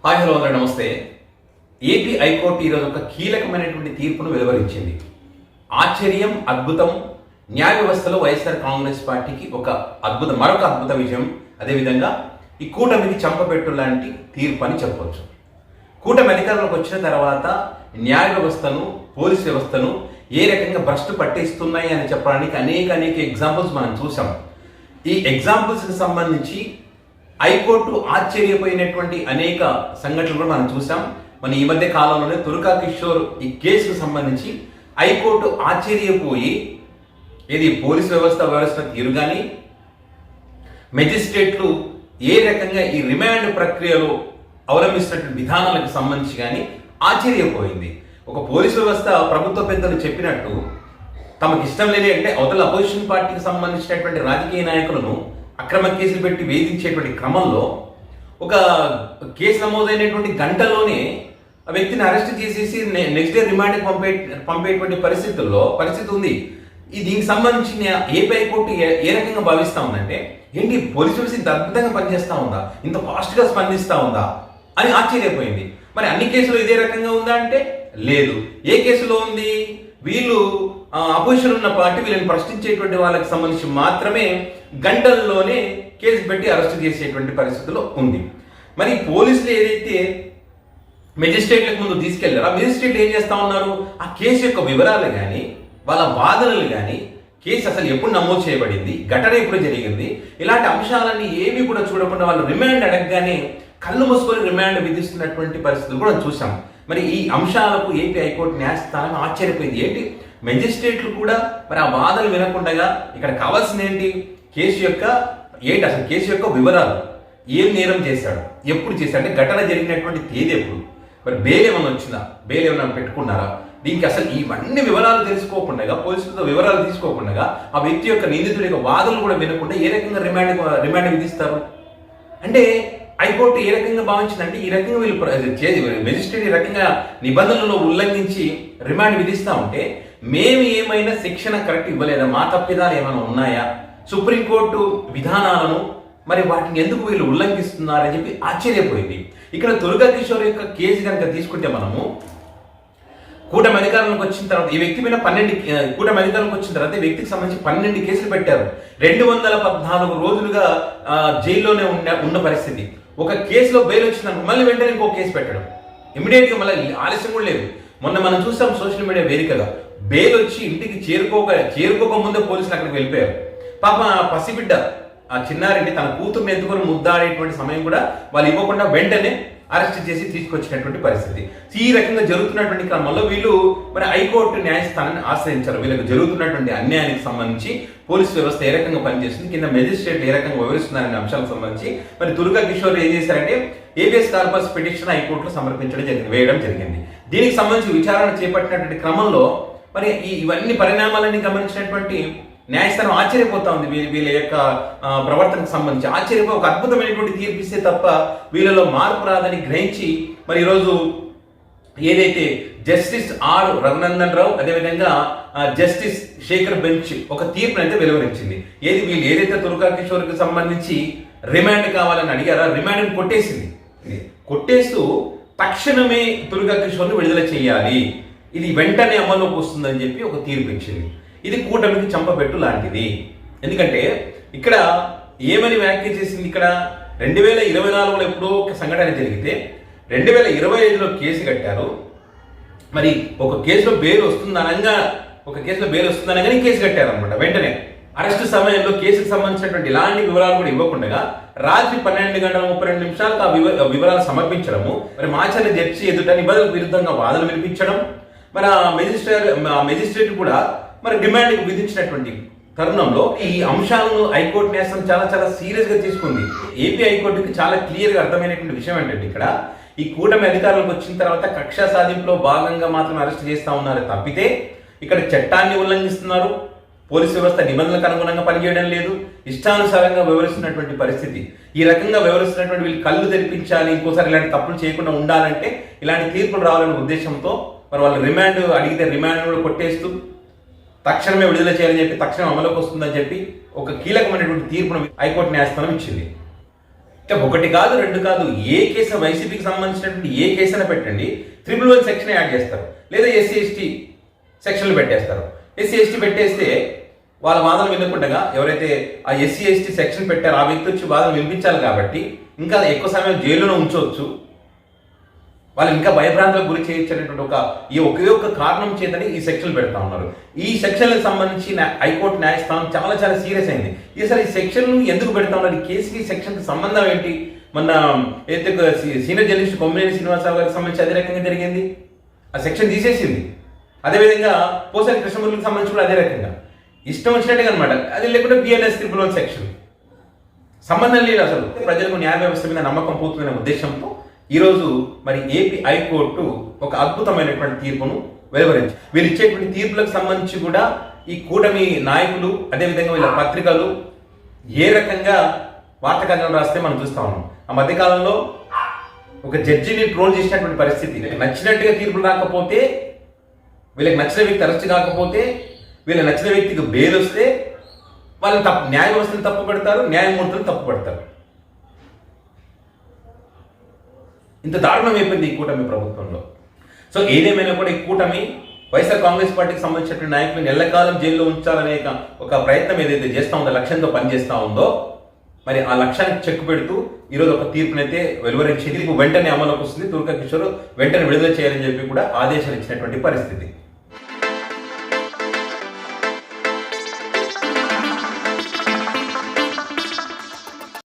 Hi hello అందరూ నమస్తే. AP high court ఈరోజు ఒక కీలకమైనటువంటి తీర్పును వెలువరించింది. ఆశ్చర్యం, అద్భుతం. న్యాయ వ్యవస్థలో వైఎస్ఆర్ కాంగ్రెస్ పార్టీకి మరొక అద్భుత విజయం. అదేవిధంగా ఈ కూటమికి చంపపెట్టు లాంటి తీర్పు అని చెప్పవచ్చు. కూటమి అధికారంలోకి వచ్చిన తర్వాత న్యాయ వ్యవస్థను, పోలీస్ వ్యవస్థను ఏ రకంగా భ్రష్టు పట్టిస్తున్నాయి అని చెప్పడానికి అనేక ఎగ్జాంపుల్స్ మనం చూసాం. ఈ ఎగ్జాంపుల్స్కి సంబంధించి హైకోర్టు ఆశ్చర్యపోయినటువంటి అనేక సంఘటనలు కూడా మనం చూసాం. మన ఈ మధ్య కాలంలోనే తురకా కిషోర్ ఈ కేసుకు సంబంధించి హైకోర్టు ఆశ్చర్యపోయి పోలీస్ వ్యవస్థ తీరు కానీ, మెజిస్ట్రేట్లు ఏ రకంగా ఈ రిమాండ్ ప్రక్రియలో అవలంబిస్తున్నటువంటి విధానాలకు సంబంధించి కానీ ఆశ్చర్యపోయింది. ఒక పోలీస్ వ్యవస్థ ప్రభుత్వ పెద్దలు చెప్పినట్టు తమకు ఇష్టం లేని అవతల అపోజిషన్ పార్టీకి సంబంధించినటువంటి రాజకీయ నాయకులను అక్రమ కేసులు పెట్టి వేధించేటువంటి క్రమంలో ఒక కేసు నమోదైనటువంటి గంటలోనే ఆ వ్యక్తిని అరెస్ట్ చేసేసి నెక్స్ట్ డే రిమాండ్కి పంపేటువంటి పరిస్థితి ఉంది. దీనికి సంబంధించిన ఏపీ హైకోర్టు ఏ రకంగా భావిస్తూ ఉందంటే, పోలీసు వ్యవస్థ ఇంత అద్భుతంగా పనిచేస్తూ ఉందా, ఇంత ఫాస్ట్గా స్పందిస్తూ ఉందా అని ఆశ్చర్యపోయింది. మరి అన్ని కేసులు ఇదే రకంగా ఉందా అంటే లేదు. ఏ కేసులో ఉంది? వీళ్ళు అపోజిషన్ ఉన్న పార్టీ వీళ్ళని ప్రశ్నించేటువంటి వాళ్ళకి సంబంధించి మాత్రమే గంటల్లోనే కేసు పెట్టి అరెస్ట్ చేసేటువంటి పరిస్థితిలో ఉంది. మరి పోలీసులు ఏదైతే మెజిస్ట్రేట్లకు ముందు తీసుకెళ్లారో ఆ మెజిస్ట్రేట్లు ఏం చేస్తా ఉన్నారు? ఆ కేసు యొక్క వివరాలు కానీ, వాళ్ళ వాదనలు కానీ, కేసు అసలు ఎప్పుడు నమోదు చేయబడింది, ఘటన ఎప్పుడు జరిగింది, ఇలాంటి అంశాలన్నీ ఏమీ కూడా చూడకుండా వాళ్ళు రిమాండ్ అడగగానే కళ్ళు మూసుకొని రిమాండ్ విధిస్తున్నటువంటి పరిస్థితులు కూడా చూసాం. మరి ఈ అంశాలకు ఏపీ హైకోర్టు న్యాయస్థానం ఆశ్చర్యపోయింది. మెజిస్ట్రేట్లు కూడా మరి ఆ వాదనలు వినకుండా ఇక్కడ కావాల్సింది కేసు యొక్క వివరాలు. ఏం నేరం చేశాడు, ఎప్పుడు చేశాడు, ఘటన జరిగినటువంటి తేదీ ఎప్పుడు, మరి బెయిల్ ఏమైనా వచ్చిందా, బెయిల్ ఏమైనా పెట్టుకున్నారా, దీనికి అసలు ఇవన్నీ వివరాలు తెలుసుకోకుండా, పోలీసులతో వివరాలు తీసుకోకుండా ఆ వ్యక్తి యొక్క నిందితుడి యొక్క వాదనలు కూడా వినకుండా ఏ రకంగా రిమాండ్ విధిస్తారు? హైకోర్టు ఏ రకంగా భావించిందంటే, ఈ రకంగా వీళ్ళు మెజిస్ట్రేట్ ఈ రకంగా నిబంధనలను ఉల్లంఘించి రిమాండ్ విధిస్తూ ఉంటే మేము ఏమైనా శిక్షణ కరెక్ట్ ఇవ్వలేదా, మా తప్పిదాలు ఏమైనా ఉన్నాయా, సుప్రీంకోర్టు విధానాలను మరి వాటిని ఎందుకు వీళ్ళు ఉల్లంఘిస్తున్నారని చెప్పి ఆశ్చర్యపోయింది. ఇక్కడ తురకా కిషోర్ యొక్క కేసు కనుక తీసుకుంటే మనము కూటమి అధికారంలోకి వచ్చిన తర్వాత ఈ వ్యక్తి మీద కూటమి అధికారంలోకి వచ్చిన తర్వాత ఈ వ్యక్తికి సంబంధించి 12 కేసులు పెట్టారు. 214 రోజులుగా జైల్లోనే ఉన్న పరిస్థితి. ఒక కేసులో బెయిల్ వచ్చిందనుకో మళ్ళీ వెంటనే ఇంకో కేసు పెట్టడం, ఇమీడియట్గా మళ్ళీ ఆలస్యం కూడా లేదు. మొన్న మనం చూసాం సోషల్ మీడియా వేదికగా బెయిల్ వచ్చి ఇంటికి చేరుకోక ముందే పోలీసులు అక్కడికి వెళ్ళిపోయారు. పాప పసిబిడ్డ ఆ చిన్నారెడ్డి తన కూతుర్ని ఎత్తుకొని ముద్దాడేటువంటి సమయం కూడా వాళ్ళు ఇవ్వకుండా వెంటనే అరెస్ట్ చేసి తీసుకొచ్చినటువంటి పరిస్థితి. ఈ రకంగా జరుగుతున్నటువంటి క్రమంలో వీళ్ళు మరి హైకోర్టు న్యాయస్థానాన్ని ఆశ్రయించారు. వీళ్ళకి జరుగుతున్నటువంటి అన్యాయానికి సంబంధించి పోలీసు వ్యవస్థ ఏ రకంగా పనిచేస్తుంది, కింద మెజిస్ట్రేట్ ఏ రకంగా వివరిస్తున్నారనే అంశాలకు సంబంధించి మరి తురకా కిషోర్ ఏం చేశారంటే ఏబిఎస్ కార్పస్ పిటిషన్ హైకోర్టులో వేయడం జరిగింది. దీనికి సంబంధించి విచారణ చేపట్టినటువంటి క్రమంలో మరి ఇవన్నీ పరిణామాలన్నీ గమనించినటువంటి న్యాయస్థానం ఆశ్చర్యపోతా ఉంది. వీళ్ళ యొక్క ప్రవర్తనకు సంబంధించి ఆశ్చర్యపోయి ఒక అద్భుతమైనటువంటి తీర్పిస్తే తప్ప వీళ్ళలో మార్పు రాదని గ్రహించి మరి ఈరోజు ఏదైతే జస్టిస్ ఆర్ రఘునందన్ రావు అదేవిధంగా జస్టిస్ శేఖర్ బెంచ్ ఒక తీర్పును అయితే వెలువరించింది. వీళ్ళు ఏదైతే తురకా కిషోర్కి సంబంధించి రిమాండ్ కావాలని అడిగారో రిమాండ్ని కొట్టేస్తూ తక్షణమే తురకా కిషోర్ని విడుదల చేయాలి, ఇది వెంటనే అమల్లోకి వస్తుందని చెప్పి ఒక తీర్పు ఇచ్చింది. ఇది కూటమికి చంపబెట్టు లాంటిది. ఎందుకంటే ఇక్కడ ఏమని వ్యాఖ్య చేసింది, ఇక్కడ 2024లో ఎప్పుడో ఒక సంఘటన జరిగితే 2025లో కేసు కట్టారు. మరి ఒక కేసులో బెయిల్ వస్తుందనగానే కేసు కట్టారు అనమాట. వెంటనే అరెస్టు సమయంలో కేసుకు సంబంధించినటువంటి ఇలాంటి వివరాలు కూడా ఇవ్వకుండా రాత్రి 12:32 ఆ వివరాలు సమర్పించడము, మరి మాచర్ల జడ్జి ఎదుట నిబంధనలకు విరుద్ధంగా వాదనలు వినిపించడం, మరి ఆ మెజిస్ట్రేట్ కూడా మరి డిమాండ్ విధించినటువంటి తరుణంలో ఈ అంశాలను హైకోర్టు న్యాయస్థానం చాలా సీరియస్ గా తీసుకుంది. ఏపీ హైకోర్టుకి చాలా క్లియర్ గా అర్థమైనటువంటి విషయం ఏంటంటే, ఇక్కడ ఈ కూటమి అధికారంలోకి వచ్చిన తర్వాత కక్ష సాధింపులో భాగంగా మాత్రం అరెస్ట్ చేస్తా ఉన్నారు తప్పితే ఇక్కడ చట్టాన్ని ఉల్లంఘిస్తున్నారు, పోలీసు వ్యవస్థ నిబంధనలకు అనుగుణంగా పనిచేయడం లేదు, ఇష్టానుసారంగా వివరిస్తున్నటువంటి పరిస్థితి. ఈ రకంగా వివరిస్తున్నటువంటి వీళ్ళు కళ్ళు తెరిపించాలి, ఇంకోసారి ఇలాంటి తప్పులు చేయకుండా ఉండాలంటే ఇలాంటి తీర్పులు రావాలనే ఉద్దేశంతో మరి వాళ్ళు రిమాండ్ అడిగితే రిమాండ్ కూడా కొట్టేస్తూ తక్షణమే విడుదల చేయాలని చెప్పి తక్షణం అమలుకి వస్తుందని చెప్పి ఒక కీలకమైనటువంటి తీర్పును హైకోర్టు న్యాయస్థానం ఇచ్చింది. ఒకటి కాదు, రెండు కాదు, ఏ కేసు వైసీపీకి సంబంధించినటువంటి ఏ కేసైనా పెట్టండి, 311 సెక్షన్ యాడ్ చేస్తారు, లేదా ఎస్సీ ఎస్టీ సెక్షన్లు పెట్టేస్తారు. ఎస్సీ ఎస్టీ పెట్టేస్తే వాళ్ళ వాదనలు వినకుండా ఎవరైతే ఆ ఎస్సీ ఎస్టీ సెక్షన్ పెట్టారో ఆ వ్యక్తి వచ్చి వాదనలు వినిపించాలి కాబట్టి ఇంకా ఎక్కువ సమయం జైల్లోనే ఉంచవచ్చు, వాళ్ళు ఇంకా భయభ్రాంతులకు గురి చేయొచ్చనేటువంటి ఒకే ఒక్క కారణం చేతని ఈ సెక్షన్లు పెడతా ఉన్నారు. ఈ సెక్షన్లకు సంబంధించి హైకోర్టు న్యాయస్థానం చాలా చాలా సీరియస్ అయింది. అసలు ఈ సెక్షన్లు ఎందుకు పెడతా ఉన్నారు, ఈ కేసుకి సెక్షన్కి సంబంధం ఏంటి? మొన్న ఏదైతే సీనియర్ జర్నలిస్ట్ కొమ్మినేని శ్రీనివాసరావు గారికి సంబంధించి అదే రకంగా జరిగింది, ఆ సెక్షన్ తీసేసింది. అదేవిధంగా పోసాని కృష్ణమూర్తికి సంబంధించి కూడా అదే రకంగా ఇష్టం వచ్చినట్టుగా అనమాట. అది లేకుంటే బిఎన్ఎస్ 311 సెక్షన్ సంబంధం లేదు. అసలు ప్రజలకు న్యాయ వ్యవస్థ మీద నమ్మకం పోతుందనే ఉద్దేశంతో ఈరోజు మరి ఏపీ హైకోర్టు ఒక అద్భుతమైనటువంటి తీర్పును వెలువరించింది. వీళ్ళు ఇచ్చేటువంటి తీర్పులకు సంబంధించి కూడా ఈ కూటమి నాయకులు అదేవిధంగా వీళ్ళ పత్రికలు ఏ రకంగా వార్తా కథనం రాస్తే మనం చూస్తా ఉన్నాం. ఆ మధ్యకాలంలో ఒక జడ్జిని ట్రోల్ చేసినటువంటి పరిస్థితి, నచ్చినట్టుగా తీర్పులు రాకపోతే, వీళ్ళకి నచ్చిన వ్యక్తి అరెస్ట్ కాకపోతే, వీళ్ళకి నచ్చిన వ్యక్తికి బెయిల్ వస్తే వాళ్ళని న్యాయ వ్యవస్థను తప్పు పెడతారు, న్యాయమూర్తులను తప్పు పెడతారు. ఇంత దారుణం అయిపోయింది ఈ కూటమి ప్రభుత్వంలో. సో ఏదేమైనా కూడా ఈ కూటమి వైఎస్ఆర్ కాంగ్రెస్ పార్టీకి సంబంధించినటువంటి నాయకులను ఎల్లకాలం జైల్లో ఉంచాలనే ఒక ప్రయత్నం ఏదైతే చేస్తా ఉందో, లక్ష్యంతో పనిచేస్తా ఉందో, మరి ఆ లక్ష్యానికి చెక్ పెడుతూ ఈరోజు ఒక తీర్పునైతే వెలువరించింది. తీర్పు వెంటనే అమలుకి వస్తుంది, తుర్కా కిషోర్ వెంటనే విడుదల చేయాలని చెప్పి కూడా ఆదేశాలు ఇచ్చినటువంటి పరిస్థితి.